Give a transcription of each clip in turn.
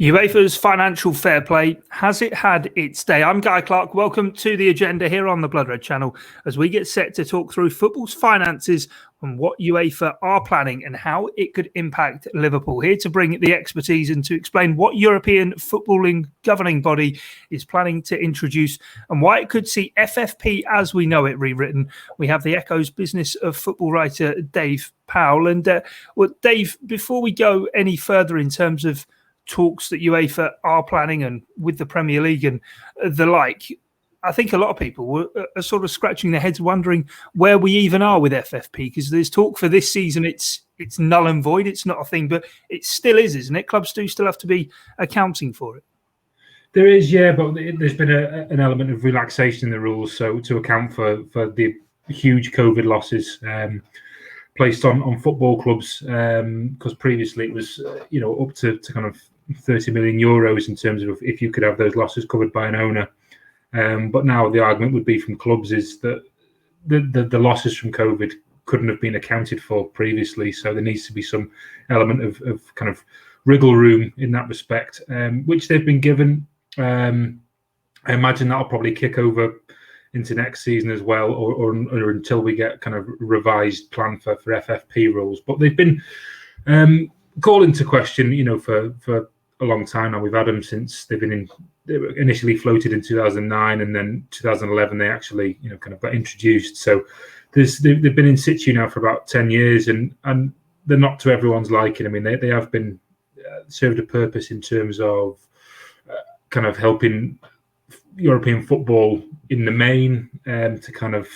UEFA's financial fair play, has it had its day? I'm Guy Clarke. Welcome to the agenda here on the Blood Red channel as we get set to talk through football's finances and what UEFA are planning and how it could impact Liverpool. Here to bring the expertise and to explain what European footballing governing body is planning to introduce and why it could see FFP as we know it rewritten. We have the Echo's Business of Football writer Dave Powell. And Dave, before we go any further in terms of talks that UEFA are planning and with the Premier League and the like, I think a lot of people are sort of scratching their heads wondering where we even are with FFP, because there's talk for this season it's null and void, it's not a thing, but it still is, isn't it? Clubs do still have to be accounting for it. There is, yeah, but there's been an element of relaxation in the rules, so to account for the huge COVID losses placed on football clubs, because previously it was up to kind of 30 million euros in terms of if you could have those losses covered by an owner. But now the argument would be from clubs is that the losses from COVID couldn't have been accounted for previously. So there needs to be some element of kind of wriggle room in that respect, which they've been given. I imagine that'll probably kick over into next season as well, or until we get kind of revised plan for FFP rules. But they've been called into question, for a long time now. We've had them since they were initially floated in 2009, and then 2011 they actually kind of got introduced. So they've been in situ now for about 10 years, and they're not to everyone's liking. I mean, they have been served a purpose in terms of kind of helping European football in the main to kind of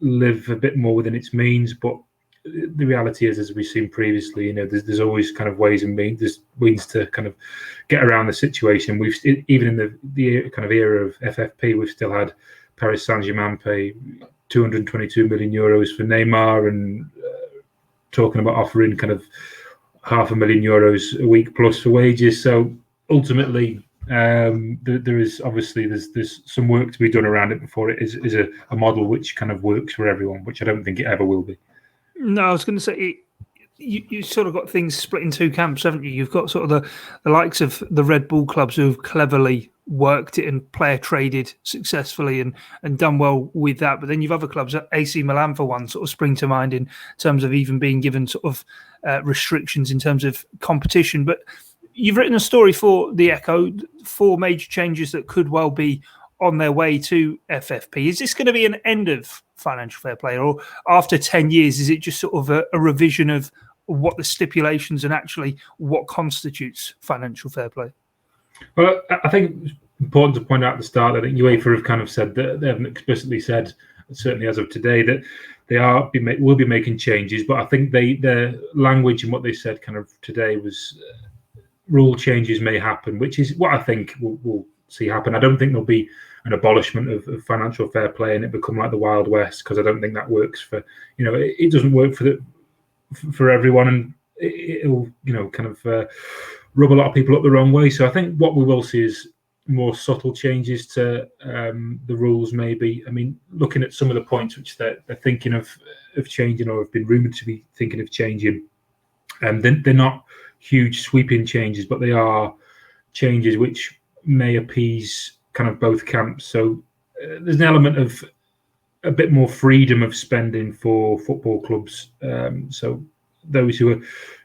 live a bit more within its means. But the reality is, as we've seen previously, there's always kind of ways and means to kind of get around the situation. We've even in the kind of era of FFP, we've still had Paris Saint-Germain pay 222 million euros for Neymar, and talking about offering kind of €500,000 a week plus for wages. So ultimately, there is obviously there's some work to be done around it before it is a model which kind of works for everyone, which I don't think it ever will be. No, I was going to say, you sort of got things split in two camps, haven't you? You've got sort of the likes of the Red Bull clubs who've cleverly worked it and player traded successfully and done well with that. But then you've other clubs, AC Milan for one, sort of spring to mind in terms of even being given sort of restrictions in terms of competition. But you've written a story for the Echo, 4 major changes that could well be on their way to FFP. Is this going to be an end of financial fair play, or after 10 years, is it just sort of a revision of what the stipulations and actually what constitutes financial fair play? Well, I think it's important to point out at the start that UEFA have kind of said that they haven't explicitly said, certainly as of today, that they will be making changes. But I think their language and what they said kind of today was rule changes may happen, which is what I think we'll see happen. I don't think there'll be an abolishment of financial fair play and it become like the Wild West, because I don't think that works for, it doesn't work for everyone, and it'll, kind of rub a lot of people up the wrong way. So I think what we will see is more subtle changes to the rules, maybe. I mean, looking at some of the points which they're thinking of changing or have been rumoured to be thinking of changing, they're not huge sweeping changes, but they are changes which may appease kind of both camps. So there's an element of a bit more freedom of spending for football clubs. So those who are,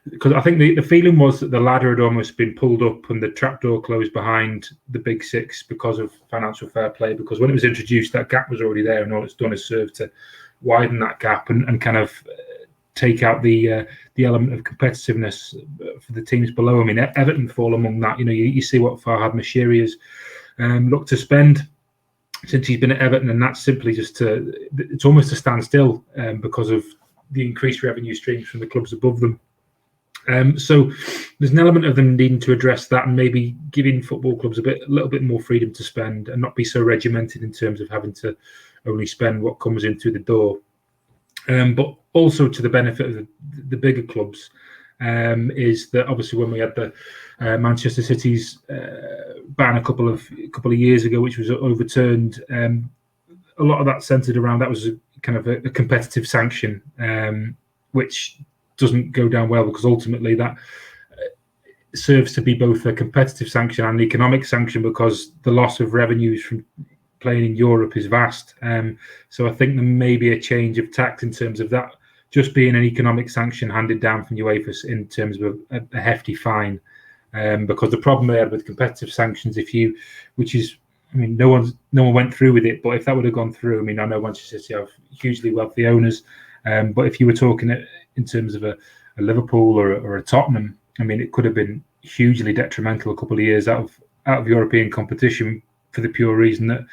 because I think the feeling was that the ladder had almost been pulled up and the trapdoor closed behind the big six because of financial fair play, because when it was introduced, that gap was already there, and all it's done is serve to widen that gap and kind of take out the element of competitiveness for the teams below. I mean, Everton fall among that. You see what Farhad Moshiri has looked to spend since he's been at Everton, and that's simply it's almost a standstill because of the increased revenue streams from the clubs above them. So there's an element of them needing to address that and maybe giving football clubs a little bit more freedom to spend and not be so regimented in terms of having to only spend what comes in through the door. But also to the benefit of the bigger clubs, is that obviously when we had the Manchester City's ban a couple of years ago, which was overturned, a lot of that centred around that was kind of a competitive sanction, which doesn't go down well, because ultimately that serves to be both a competitive sanction and an economic sanction, because the loss of revenues from playing in Europe is vast. So I think there may be a change of tact in terms of that just being an economic sanction handed down from UEFA in terms of a hefty fine. Because the problem they had with competitive sanctions, no one went through with it, but if that would have gone through, I mean, I know Manchester City have hugely wealthy owners, but if you were talking in terms of a Liverpool or a Tottenham, I mean, it could have been hugely detrimental a couple of years out of European competition, for the pure reason that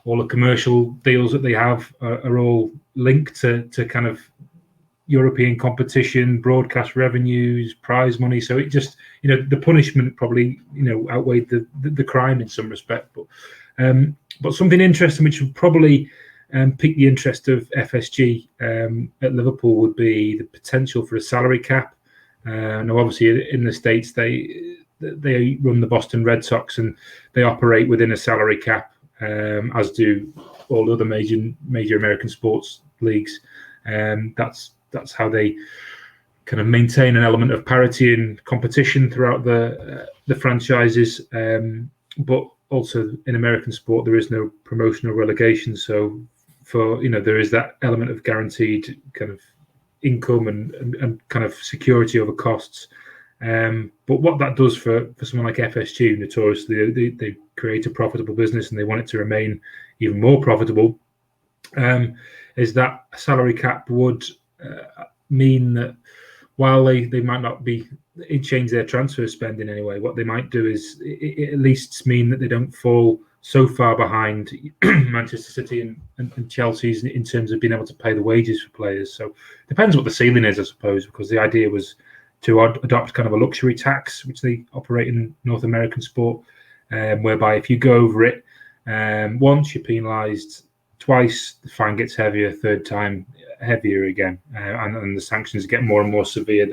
all the commercial deals that they have are all linked to kind of European competition, broadcast revenues, prize money. So it just, the punishment probably, outweighed the crime in some respect. But something interesting which would probably pique the interest of FSG at Liverpool would be the potential for a salary cap. Now, obviously, in the States, they run the Boston Red Sox and they operate within a salary cap, as do all other major American sports leagues. That's how they kind of maintain an element of parity in competition throughout the franchises. But also in American sport, there is no promotion or relegation. So there is that element of guaranteed kind of income and kind of security over costs. But what that does for someone like FSG, notoriously, they create a profitable business and they want it to remain even more profitable, is that a salary cap would mean that while they might not be change their transfer spending anyway, what they might do is it at least mean that they don't fall so far behind Manchester City and Chelsea's in terms of being able to pay the wages for players. So it depends what the ceiling is, I suppose, because the idea was to adopt kind of a luxury tax, which they operate in North American sport, whereby if you go over it once, you're penalised. Twice, the fine gets heavier. Third time, heavier again, and the sanctions get more and more severe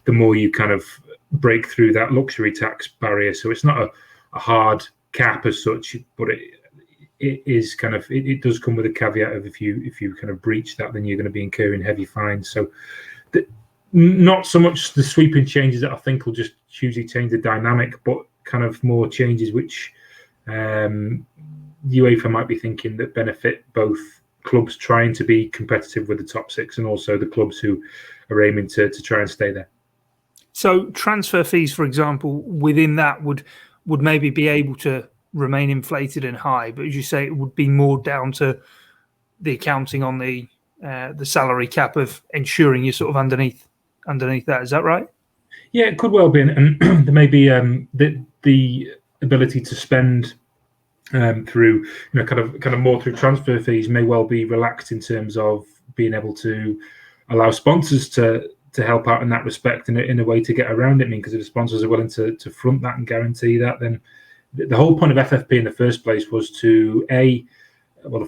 the more you kind of break through that luxury tax barrier. So it's not a hard cap as such, but it is kind of it does come with a caveat of if you kind of breach that, then you're going to be incurring heavy fines. So not so much the sweeping changes that I think will just hugely change the dynamic, but kind of more changes which UEFA might be thinking that benefit both clubs trying to be competitive with the top six and also the clubs who are aiming to try and stay there. So transfer fees, for example, within that would maybe be able to remain inflated and high, but as you say, it would be more down to the accounting on the salary cap of ensuring you're sort of underneath that. Is that right? Yeah, it could well be, and there may be the ability to spend through kind of more through transfer fees may well be relaxed in terms of being able to allow sponsors to help out in that respect in a way to get around it. I mean, because if the sponsors are willing to front that and guarantee that, then the whole point of FFP in the first place was to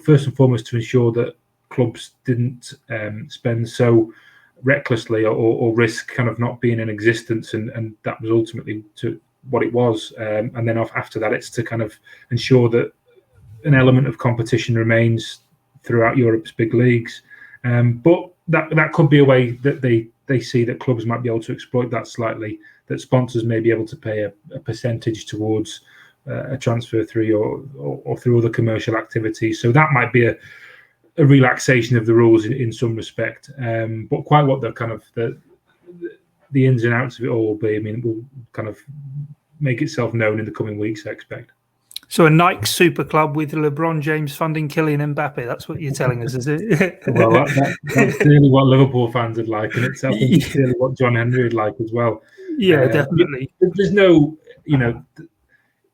first and foremost to ensure that clubs didn't spend so recklessly or risk kind of not being in existence, and that was ultimately to what it was, and then after that it's to kind of ensure that an element of competition remains throughout Europe's big leagues, but that could be a way that they see that clubs might be able to exploit that slightly, that sponsors may be able to pay a percentage towards a transfer fee or through other commercial activities. So that might be a relaxation of the rules in some respect, but quite what the kind of the ins and outs of it all will be, I mean, it will kind of make itself known in the coming weeks, I expect. So a Nike super club with LeBron James funding Kylian Mbappe, that's what you're telling us, is it? Well, that's clearly what Liverpool fans would like, and I think it's clearly what John Henry would like as well. Yeah, definitely. There's no,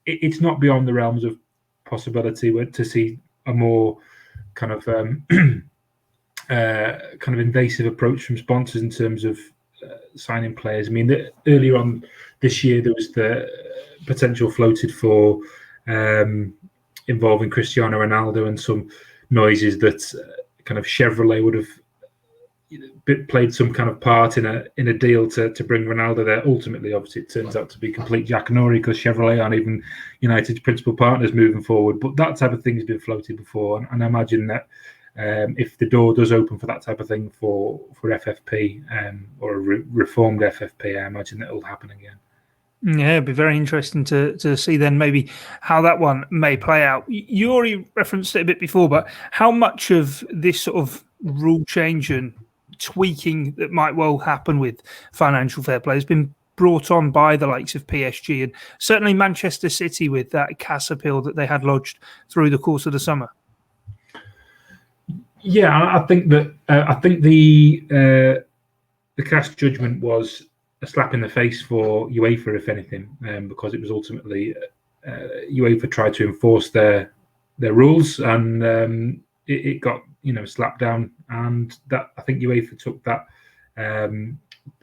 it's not beyond the realms of possibility to see a more kind of invasive approach from sponsors in terms of signing players. I mean, earlier on this year there was the potential floated for involving Cristiano Ronaldo and some noises that kind of Chevrolet would have played some kind of part in a deal to bring Ronaldo there. Ultimately, obviously, it turns out to be complete jackanori because Chevrolet aren't even United's principal partners moving forward. But that type of thing has been floated before, and I imagine that if the door does open for that type of thing for FFP or a reformed FFP, I imagine that it'll happen again. Yeah, it'd be very interesting to see then maybe how that one may play out. You already referenced it a bit before, but how much of this sort of rule change and tweaking that might well happen with financial fair play has been brought on by the likes of PSG and certainly Manchester City with that CAS appeal that they had lodged through the course of the summer? Yeah, I think that the CAS judgment was a slap in the face for UEFA, if anything, because it was ultimately UEFA tried to enforce their rules, and it got slapped down, and that I think UEFA took that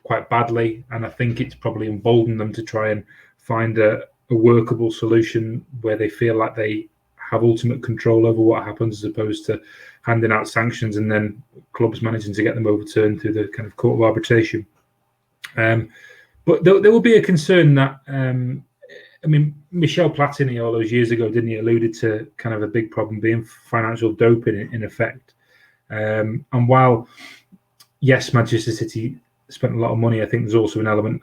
quite badly, and I think it's probably emboldened them to try and find a workable solution where they feel like they have ultimate control over what happens, as opposed to handing out sanctions and then clubs managing to get them overturned through the kind of court of arbitration. But there will be a concern that, Michel Platini all those years ago, didn't he, alluded to kind of a big problem being financial doping in effect. And while, yes, Manchester City spent a lot of money, I think there's also an element,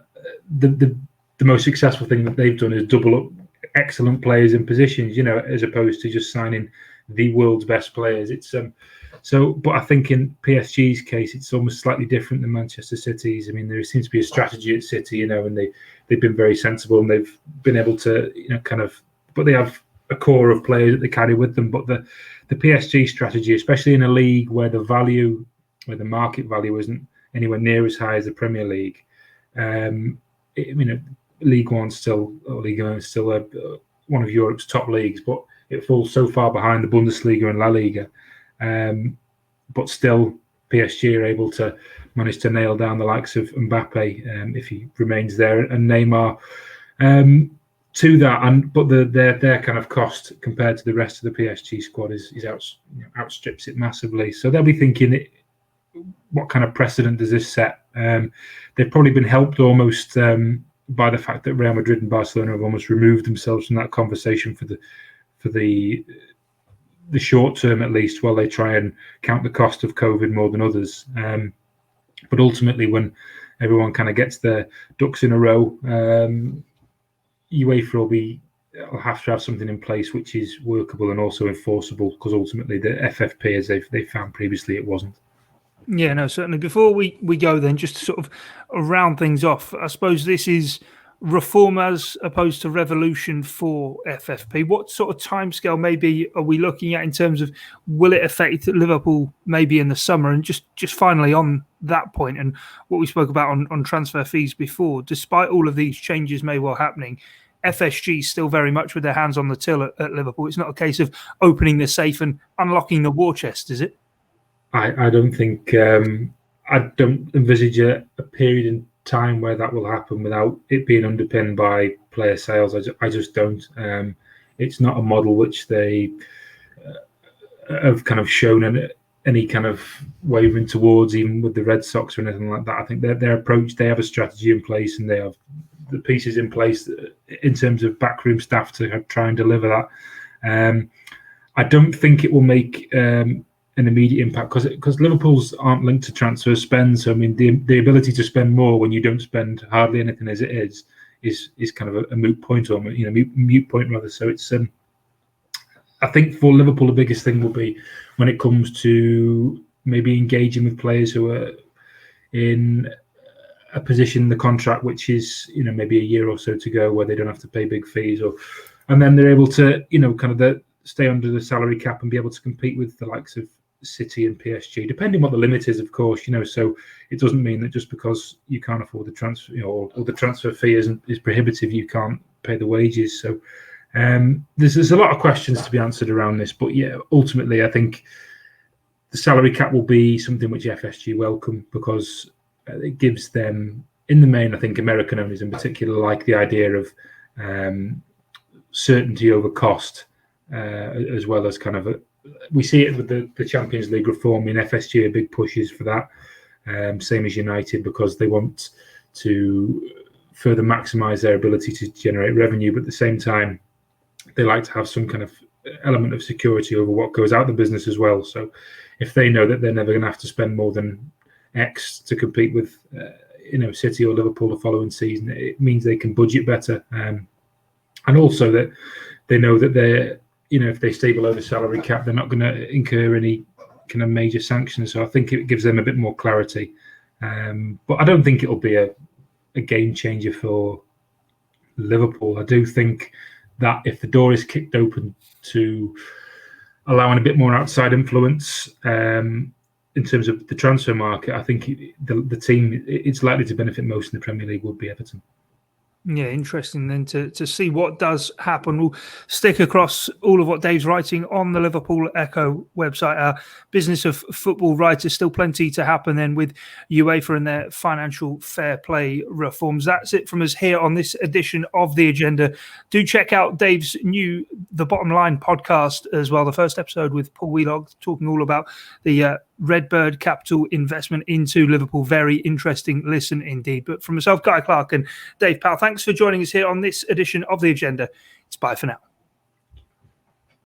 the most successful thing that they've done is double up excellent players in positions, as opposed to just signing the world's best players. It's but I think in PSG's case, it's almost slightly different than Manchester City's. I mean, there seems to be a strategy at City, and they've been very sensible, and they've been able to, but they have a core of players that they carry with them. But the PSG strategy, especially in a league where the market value isn't anywhere near as high as the Premier League, League One is still one of Europe's top leagues, but it falls so far behind the Bundesliga and La Liga. But still, PSG are able to manage to nail down the likes of Mbappe if he remains there, and Neymar to that. But their kind of cost compared to the rest of the PSG squad outstrips it massively. So they'll be thinking, what kind of precedent does this set? They've probably been helped almost by the fact that Real Madrid and Barcelona have almost removed themselves from that conversation for the short term, at least, while they try and count the cost of COVID more than others. But ultimately, when everyone kind of gets their ducks in a row, UEFA will have to have something in place which is workable and also enforceable, because ultimately the FFP, as they found previously, it wasn't. Yeah, no, certainly. Before we go then, just to sort of round things off, I suppose this is reform as opposed to revolution for FFP. What sort of timescale maybe are we looking at in terms of, will it affect Liverpool maybe in the summer? And just finally on that point, and what we spoke about on transfer fees before, despite all of these changes may well happening, FSG still very much with their hands on the till at Liverpool. It's not a case of opening the safe and unlocking the war chest, is it? I don't think, I don't envisage a period in time where that will happen without it being underpinned by player sales. I just don't. It's not a model which they have kind of shown any kind of wavering towards, even with the Red Sox or anything like that. I think their approach, they have a strategy in place, and they have the pieces in place in terms of backroom staff to try and deliver that. I don't think it will make an immediate impact, because Liverpool's aren't linked to transfer spend. So I mean, the ability to spend more when you don't spend hardly anything as it is kind of a moot point, or mute point rather. So it's I think for Liverpool the biggest thing will be when it comes to maybe engaging with players who are in a position in the contract which is maybe a year or so to go, where they don't have to pay big fees, and then they're able to kind of stay under the salary cap and be able to compete with the likes of City and PSG, depending what the limit is, of course. So it doesn't mean that just because you can't afford the transfer, or the transfer fee is prohibitive, you can't pay the wages. So there's a lot of questions to be answered around this, but yeah, ultimately I think the salary cap will be something which FSG welcome, because it gives them, in the main, I think American owners in particular like the idea of certainty over cost, as well as kind of we see it with the Champions League reform. In FSG are big pushes for that, same as United, because they want to further maximise their ability to generate revenue, but at the same time they like to have some kind of element of security over what goes out the business as well. So if they know that they're never going to have to spend more than X to compete with City or Liverpool the following season. It means they can budget better, and also that they know that they're, if they stay below the salary cap, they're not going to incur any kind of major sanctions. So I think it gives them a bit more clarity. But I don't think it'll be a game changer for Liverpool. I do think that if the door is kicked open to allowing a bit more outside influence in terms of the transfer market, I think the team it's likely to benefit most in the Premier League would be Everton. Yeah, interesting then to see what does happen. We'll stick across all of what Dave's writing on the Liverpool Echo website. Our Business of Football writers, still plenty to happen then with UEFA and their financial fair play reforms. That's it from us here on this edition of The Agenda. Do check out Dave's new The Bottom Line podcast as well. The first episode with Paul Wheelock talking all about the Redbird Capital investment into Liverpool. Very interesting listen indeed. But from myself, Guy Clarke, and Dave Powell, thanks for joining us here on this edition of The Agenda. It's bye for now.